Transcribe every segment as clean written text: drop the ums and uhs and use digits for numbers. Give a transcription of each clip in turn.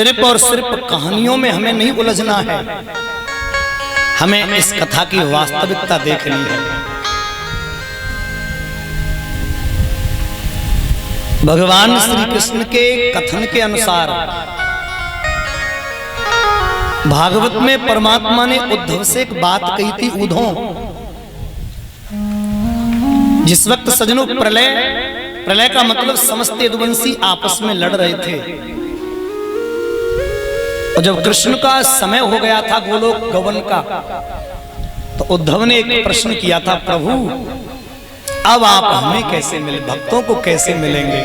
सिर्फ और सिर्फ कहानियों में हमें नहीं उलझना है, हमें इस कथा की वास्तविकता देखनी है। भगवान श्री कृष्ण के कथन के अनुसार भागवत में परमात्मा ने उद्धव से एक बात कही थी, उद्धव जिस वक्त सजनों प्रलय का मतलब समस्त यदुवंशी आपस में लड़ रहे थे, और जब कृष्ण का समय हो गया था गोलोक गमन का, तो उद्धव ने एक प्रश्न किया था, प्रभु अब आप हमें कैसे मिले, भक्तों को कैसे मिलेंगे।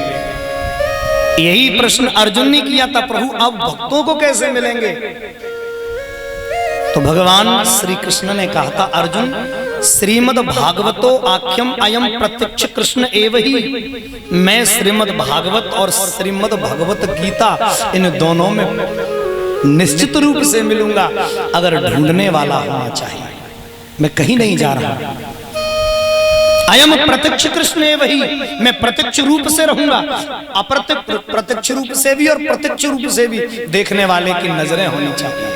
यही प्रश्न अर्जुन ने किया था, प्रभु अब भक्तों को कैसे मिलेंगे। तो भगवान श्री कृष्ण ने कहा था, अर्जुन श्रीमद् भागवतो आख्यम अयम प्रत्यक्ष कृष्ण एव ही। मैं श्रीमद् भागवत और श्रीमद् भगवत गीता इन दोनों में निश्चित रूप से मिलूंगा, अगर ढूंढने वाला होना चाहिए। मैं कहीं नहीं जा रहा, अयम प्रत्यक्ष कृष्ण एव ही, मैं प्रत्यक्ष रूप से रहूंगा, अप्रत्यक्ष रूप से भी और प्रत्यक्ष रूप से भी देखने वाले की नजरें होनी चाहिए।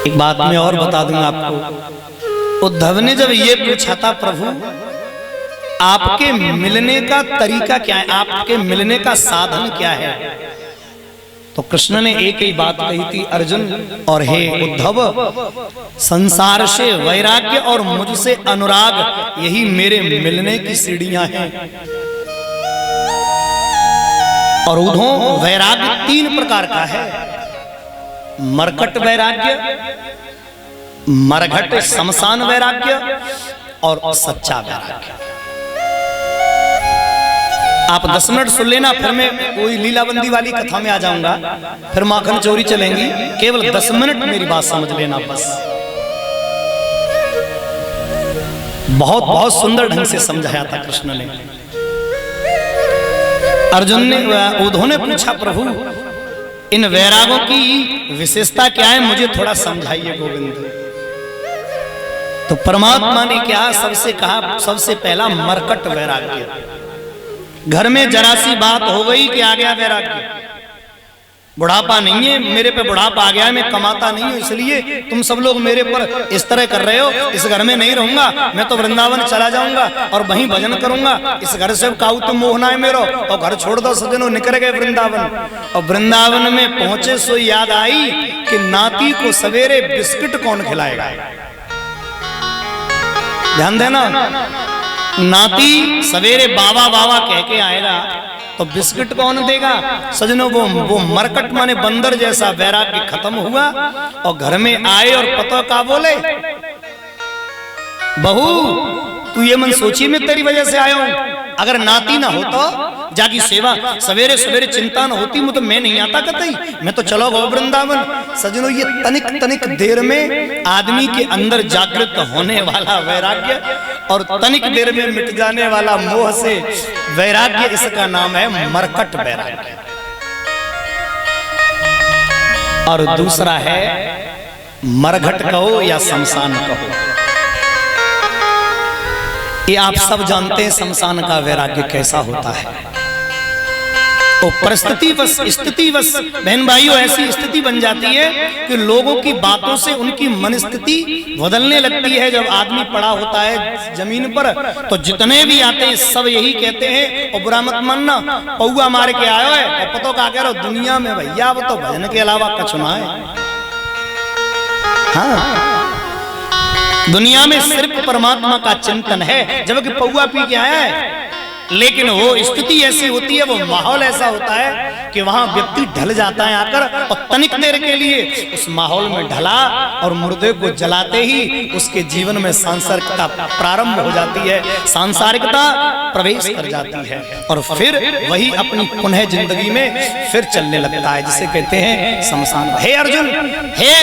एक बात मैं और बता दूंगा आपको, उद्धव ने जब ये पूछा था, प्रभु आपके मिलने का तरीका क्या है, आपके मिलने का साधन क्या है, तो कृष्ण ने एक ही बात कही थी, अर्जुन और हे उद्धव, संसार से वैराग्य और मुझसे अनुराग, यही मेरे मिलने की सीढ़ियां हैं। और उद्धव वैराग्य 3 प्रकार का है, मरकट वैराग्य, मरघट शमशान वैराग्य और सच्चा वैराग्य। आप 10 मिनट सुन लेना, फिर मैं कोई लीलाबंदी वाली कथा में आ जाऊंगा, फिर माखन चोरी चलेंगी। केवल 10 मिनट मेरी बात समझ लेना बस। बहुत बहुत सुंदर ढंग से समझाया था कृष्ण ने। अर्जुन ने, उद्धव ने पूछा, प्रभु इन वैरागों की विशेषता क्या है, मुझे थोड़ा समझाइए गोविंद। तो परमात्मा ने क्या कहा, सबसे पहला मरकट वैराग्य। घर में जरा सी बात हो गई कि आ गया वैराग्य, बुढ़ापा नहीं है, मेरे पे बुढ़ापा आ गया है, मैं कमाता नहीं हूं, इसलिए तुम सब लोग मेरे पर इस तरह कर रहे हो, इस घर में नहीं रहूंगा, मैं तो वृंदावन चला जाऊंगा और वहीं भजन करूंगा, इस घर से काऊ तो मोहना है मेरो, और घर छोड़ दो सजनों, निकल गए वृंदावन। और वृंदावन में पहुंचे सो याद आई कि नाती को सवेरे बिस्किट कौन खिलाएगा। ध्यान देना, नाती सवेरे बाबा बाबा कह के आएगा तो बिस्किट कौन देगा। सजनों वो मरकट माने बंदर जैसा वैराग्य खत्म हुआ, और घर में आए और पतो का बोले, बहू तू ये मन सोची मैं तेरी वजह से आया हूं, अगर नाती ना हो तो जाकी सेवा, सवेरे सवेरे चिंता न होती, मुझे तो मैं नहीं आता कतई, मैं तो चलो गो वृंदावन। सजनों ये तनिक तनिक देर में आदमी के अंदर जागृत होने वाला वैराग्य और तनिक देर में मिट जाने वाला मोह से वैराग्य, इसका नाम है मरकट वैराग्य। और दूसरा है मरघट कहो या शमशान कहो। ये आप सब जानते हैं शमशान का वैराग्य कैसा होता है। तो परिस्थितिवश स्थितिवश बहन भाइयों ऐसी स्थिति बन जाती है कि लोगों की बातों से उनकी मनस्थिति बदलने लगती है। जब आदमी पड़ा होता है जमीन पर तो जितने भी आते हैं सब यही कहते हैं, और बुरा मत मानना, पौआ मार के आयो है और पतो का कह रहे हो दुनिया में भैया वो तो भजन के अलावा कुछ ना है। हाँ, दुनिया में सिर्फ परमात्मा का चिंतन है, जबकि पौआ पी के आया है। लेकिन वो स्थिति ऐसी होती है, वो माहौल ऐसा होता है कि वहां व्यक्ति ढल जाता है आकर, और तनिक देर के लिए उस माहौल में ढला और मुर्दे को जलाते ही उसके जीवन में सांसारिकता प्रारंभ हो जाती है, सांसारिकता प्रवेश कर जाती है, और फिर वही अपनी पुनः जिंदगी में फिर चलने लगता है, जिसे कहते हैं शमशान। हे अर्जुन, हे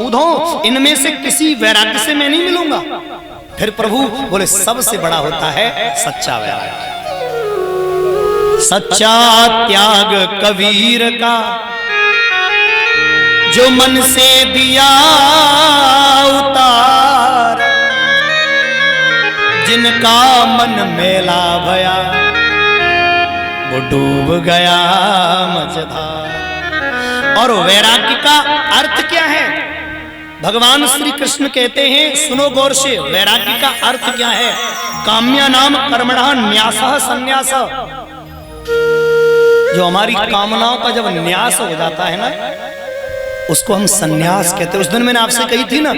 उद्धव, इनमें से किसी वैराग्य से मैं नहीं मिलूंगा। फिर प्रभु बोले सबसे बड़ा होता है सच्चा वैराग्य। सच्चा त्याग कबीर का जो मन से दिया उतार, जिनका मन मेला भया वो डूब गया मझधार। और वैराग्य का अर्थ क्या है? भगवान श्री कृष्ण कहते हैं, सुनो गौर से, वैराग्य का अर्थ क्या है? काम्या नाम कर्मणः न्यासः संन्यास। जो हमारी कामनाओं का जब न्यास हो जाता है ना, उसको हम संन्यास कहते हैं। उस दिन मैंने आपसे कही थी ना,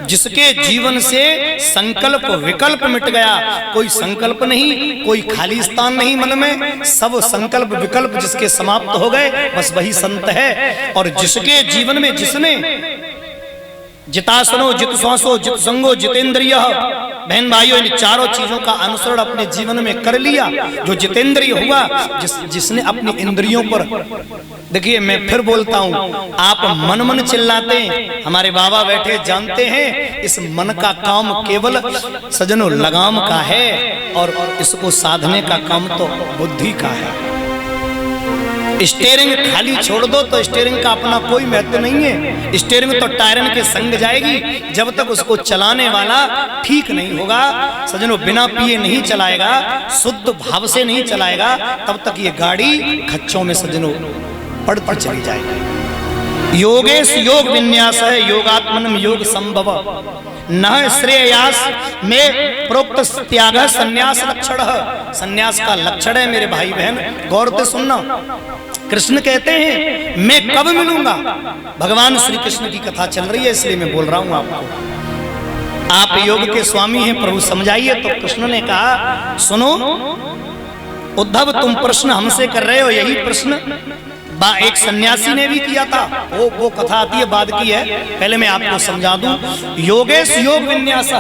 जिसके जीवन से संकल्प विकल्प मिट गया, कोई संकल्प नहीं, कोई खाली स्थान नहीं मन में, सब संकल्प विकल्प जिसके समाप्त हो गए, बस वही संत है। और जिसके जीवन में, जिसने जितासनो जित श्वासो जित संगो जितेंद्रिय, बहन भाइयों, इन चारों चीजों का अनुसरण अपने जीवन में कर लिया, जो जितेंद्रिय हुआ, जिसने अपनी इंद्रियों पर, देखिए मैं फिर बोलता हूं, आप मन मन चिल्लाते हैं, हमारे बाबा बैठे जानते हैं, इस मन का काम केवल सजनों लगाम का है, और इसको साधने का काम तो बुद्धि का है। स्टीयरिंग खाली छोड़ दो तो स्टीयरिंग का अपना कोई महत्व नहीं है। स्टीयरिंग तो टायरन के संग जाएगी, जब तक उसको चलाने वाला ठीक नहीं होगा, सजनों बिना पिए नहीं चलाएगा, शुद्ध भाव से नहीं चलाएगा, तब तक ये गाड़ी खच्चों में सजनों पड़ती चली जाएगी। योगेश योग विन्यास है, योगात्मनम योग संभव न श्रेयास में प्रोक्त त्याग संन्यास लक्षण। संन्यास का लक्षण है मेरे भाई बहन, गौर से सुनना। कृष्ण कहते हैं मैं कब मिलूंगा? भगवान श्री कृष्ण की कथा चल रही है, इसलिए मैं बोल रहा हूं आपको। आप योग के स्वामी हैं, प्रभु समझाइए। तो कृष्ण ने कहा, सुनो उद्धव, तुम प्रश्न हमसे कर रहे हो, यही प्रश्न एक सन्यासी ने भी किया था। वो कथा आती है, बाद की है, पहले मैं आपको समझा दूं। योगेश योग विन्यास,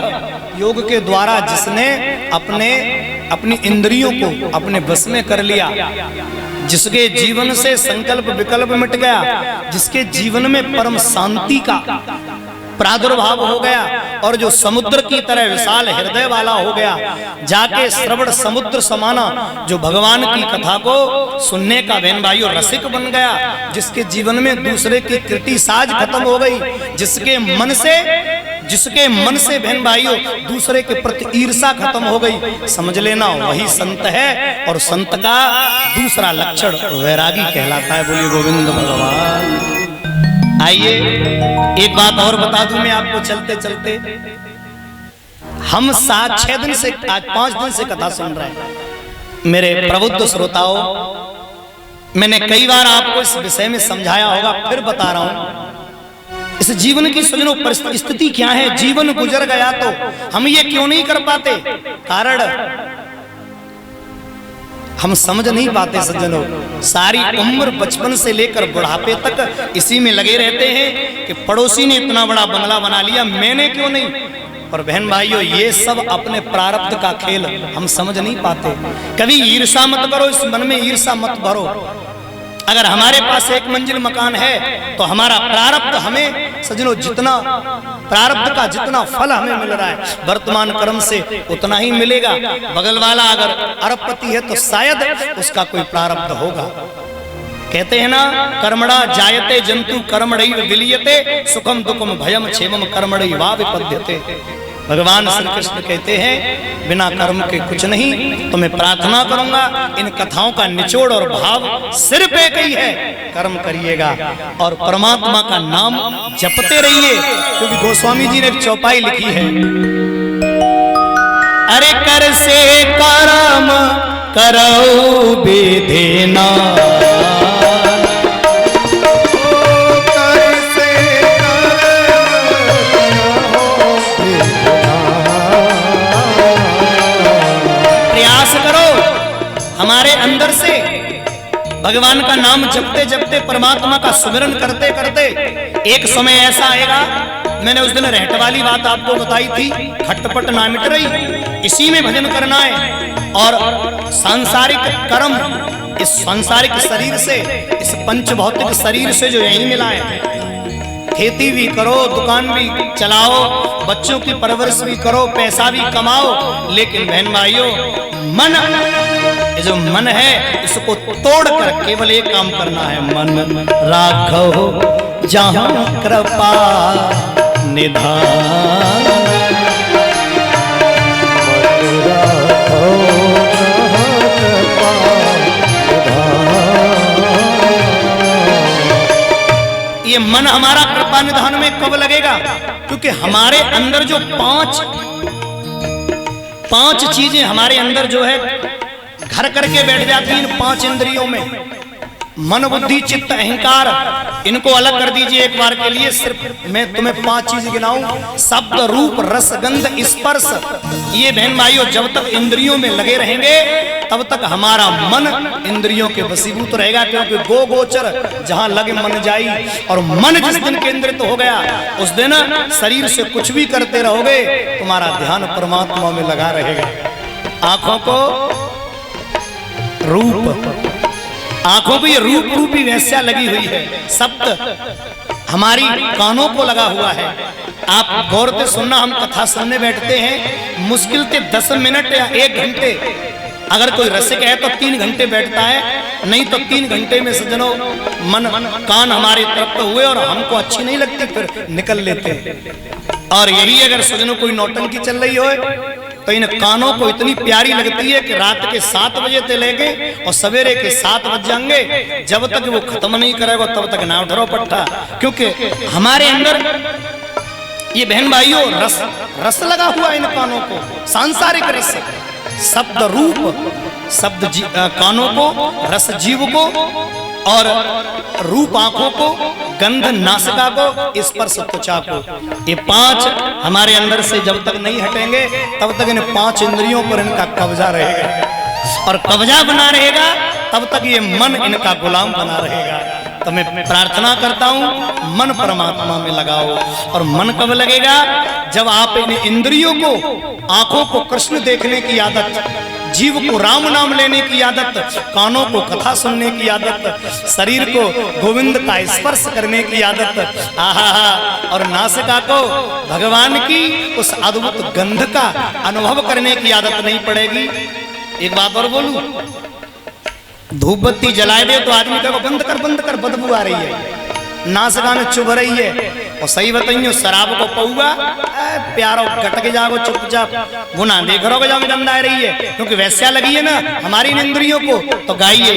योग के द्वारा जिसने अपनी इंद्रियों को अपने बस में कर लिया, जिसके जीवन से संकल्प विकल्प मिट गया, जिसके जीवन में परम शांति का प्रादुर्भाव हो गया, और जो समुद्र की तरह विशाल हृदय वाला हो गया, जाके श्रवण समुद्र समाना, जो भगवान की कथा को सुनने का बहन भाइयों रसिक बन गया, जिसके जीवन में दूसरे की कृति साज खत्म हो गई, जिसके मन से बहन भाइयों दूसरे के प्रति ईर्षा खत्म हो गई, समझ लेना वही संत है। और संत का दूसरा लक्षण वैरागी कहलाता है। बोलिए गोविंद भगवान। आइए एक बात और बता दूं मैं आपको चलते चलते, हम 7-6 दिन से, आज 5 दिन से कथा सुन रहे हैं मेरे प्रबुद्ध श्रोताओं। मैंने कई बार आपको इस विषय में समझाया होगा, फिर बता रहा हूं। इस जीवन की सजनों परिस्थिति क्या है? जीवन गुजर गया तो हम ये क्यों नहीं कर पाते? कारण हम समझ नहीं पाते सज्जनों। सारी उम्र बचपन से लेकर बुढ़ापे तक इसी में लगे रहते हैं कि पड़ोसी ने इतना बड़ा बंगला बना लिया, मैंने क्यों नहीं? पर बहन भाइयों, ये सब अपने प्रारब्ध का खेल, हम समझ नहीं पाते। कभी ईर्षा मत करो, इस मन में ईर्षा मत भरो। अगर हमारे पास 1 मंजिल मकान है तो हमारा प्रारब्ध, हमें सजनों जितना प्रारब्ध का जितना फल हमें मिल रहा है वर्तमान कर्म से, उतना ही मिलेगा। बगल वाला अगर अरबपति है तो शायद उसका कोई प्रारब्ध होगा। कहते हैं ना, कर्मणा जायते जंतु कर्मणैव विलीयते, सुखम दुखम भयम क्षेमम कर्मणैव वा विपद्यते। भगवान श्री कृष्ण कहते हैं बिना कर्म के कुछ नहीं। तो मैं प्रार्थना करूंगा, इन कथाओं का निचोड़ और भाव सिर्फ एक ही है, कर्म करिएगा और परमात्मा का नाम जपते रहिए। क्योंकि गोस्वामी जी ने एक चौपाई लिखी है, अरे कर से कर्म करो विधिना, हमारे अंदर से भगवान का नाम जपते जपते, परमात्मा का सुमिरन करते करते एक समय ऐसा आएगा। मैंने उस दिन रहट वाली बात आपको बताई थी, खटपट ना मिट रही, इसी में भजन करना है। और सांसारिक कर्म इस सांसारिक शरीर से, इस पंच भौतिक शरीर से जो यही मिला है, खेती भी करो, दुकान भी चलाओ, बच्चों की परवरिश भी करो, पैसा भी कमाओ, लेकिन बहन भाइयों मन, ये जो मन है इसको तोड़कर केवल एक काम करना है, मन राखो जहां कृपा निधान, ये मन हमारा कृपा निधान में कब लगेगा? क्योंकि हमारे अंदर जो पांच चीजें हमारे अंदर जो है घर करके बैठ जाती हैं, इन 5 इंद्रियों में, मन बुद्धि चित्त अहंकार, इनको अलग कर दीजिए एक बार के लिए। सिर्फ मैं तुम्हें 5 चीज गिनाऊं, शब्द रूप रस गंध स्पर्श। ये बहन भाइयों जब तक इंद्रियों में लगे रहेंगे तब तक हमारा मन इंद्रियों के वशीभूत रहेगा, क्योंकि गो गोचर जहां लगे मन जाई। और मन जिस दिन केंद्रित हो गया उस दिन शरीर से कुछ भी करते रहोगे, तुम्हारा ध्यान परमात्मा में लगा रहेगा। आंखों को रूप, आंखों को ये रूप रूपी वैश्या लगी हुई है, सप्त हमारी कानों को लगा हुआ है। आप गौर से सुनना, हम कथा सुनने बैठते हैं, मुश्किल से 10 मिनट या 1 घंटे, अगर कोई रसिक है तो 3 घंटे बैठता है, नहीं तो 3 घंटे में सज्जनों मन कान हमारे तरफ हुए और हमको अच्छी नहीं लगती फिर निकल लेते हैं। और यही अगर सज्जनों कोई नौटंकी चल रही हो तो इन कानों को इतनी प्यारी लगती है कि रात के 7 बजे से लेके और सवेरे के 7 बज जाएंगे, जब तक वो खत्म नहीं करेगा तब तक ना उठरो पट्टा। क्योंकि हमारे अंदर ये बहन भाइयों रस लगा हुआ इन कानों को, सांसारिक रस। शब्द रूप, शब्द कानों को, रस जीव को, और रूप आंखों को, गंध नासिका को, स्पर्श त्वचा को। ये 5 हमारे अंदर से जब तक नहीं हटेंगे तब तक इन 5 इंद्रियों पर इनका कब्जा रहेगा, और कब्जा बना रहेगा तब तक ये मन इनका गुलाम बना रहेगा। तो मैं प्रार्थना करता हूं मन परमात्मा में लगाओ। और मन कब लगेगा? जब आप इन इंद्रियों को, आंखों को कृष्ण देखने की आदत, जीव को राम नाम लेने की आदत, कानों को कथा सुनने की आदत, शरीर को गोविंद का स्पर्श करने की आदत, आहा, और नासिका को भगवान की उस अद्भुत गंध का अनुभव करने की आदत नहीं पड़ेगी। एक बात और बोलूं, धूप बत्ती जलाए दे तो आदमी को बंद कर बदबू आ रही है, नासिका में चुभ रही है। और सही बताइए शराब को पऊगा प्यारो गट के जागो चुपचाप, गुना देख रहोगे जब गंध आ रही है, क्योंकि वैस्या लगी है ना हमारी इंद्रियों को। तो गाइए,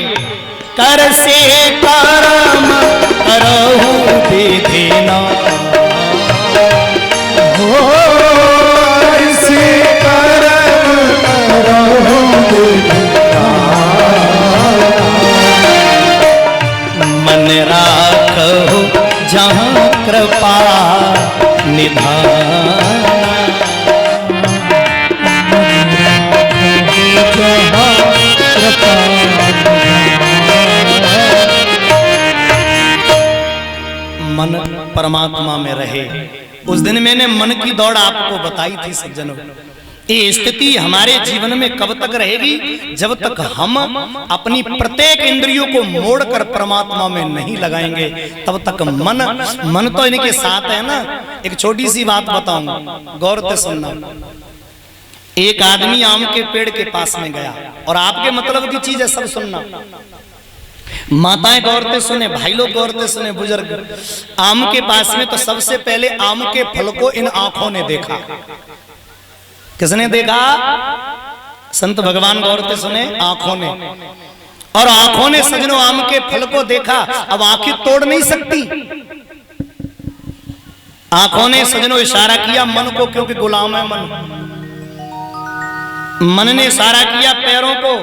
कर से कर्म करहु विधिना, कर से कर्म करहु विधिना, मन राखहु जहाँ कृपा निधान, मन परमात्मा में रहे। उस दिन मैंने मन की दौड़ आपको बताई थी सज्जनों। ये स्थिति हमारे जीवन में कब तक रहेगी? जब तक हम अपनी प्रत्येक इंद्रियों को मोड़कर परमात्मा में नहीं लगाएंगे तब तक मन तो इनके साथ है ना। एक छोटी सी बात बताऊं, गौर से सुनना। एक आदमी आम के पेड़ के पास में गया, और आपके मतलब की चीज है सब सुनना, माताएं गौर से सुने, भाई लोग गौर से सुने, बुजुर्ग। आम के पास में तो सबसे पहले आम के फल को इन आंखों ने देखा। किसने देखा? संत भगवान गौर से सुने, आंखों ने। और आंखों ने सजनों आम के फल को देखा। अब आंखें तोड़ नहीं सकती, आंखों ने सजनों इशारा किया मन को, क्योंकि गुलाम है मन। मन ने इशारा किया पैरों को,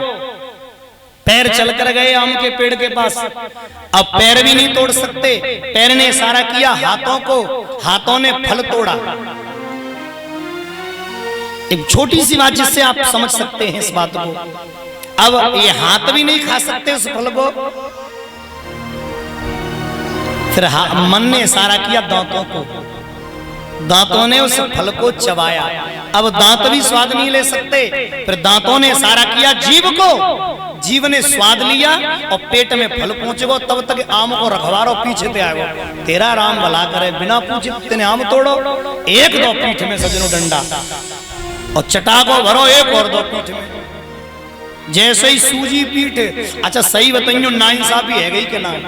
पैर चल कर गए आम के पेड़ के पास। अब पैर भी नहीं तोड़ सकते, पैर ने इशारा किया हाथों को, हाथों ने फल तोड़ा। एक छोटी सी बात जिससे आप समझ सकते हैं इस बात को। अब ये हाथ भी नहीं खा सकते उस फल को, फिर मन ने इशारा किया दांतों को, दांतों ने उस फल को चबाया। अब दांत भी स्वाद नहीं ले सकते, फिर दांतों ने इशारा किया जीव को, जीव ने स्वाद लिया और पेट में फल पहुंचेगो। तब तक आम को रखवारो पीछे ते आएगो, तेरा राम भला करे, बिना पूछे तेने आम तोड़ो। एक दो पीठ में सजनो डंडा और चटाको भरो, एक और दो पीठ में, जैसे ही सूजी पीठ। अच्छा सही बताइयो नाइंसाफी है गई के नाम,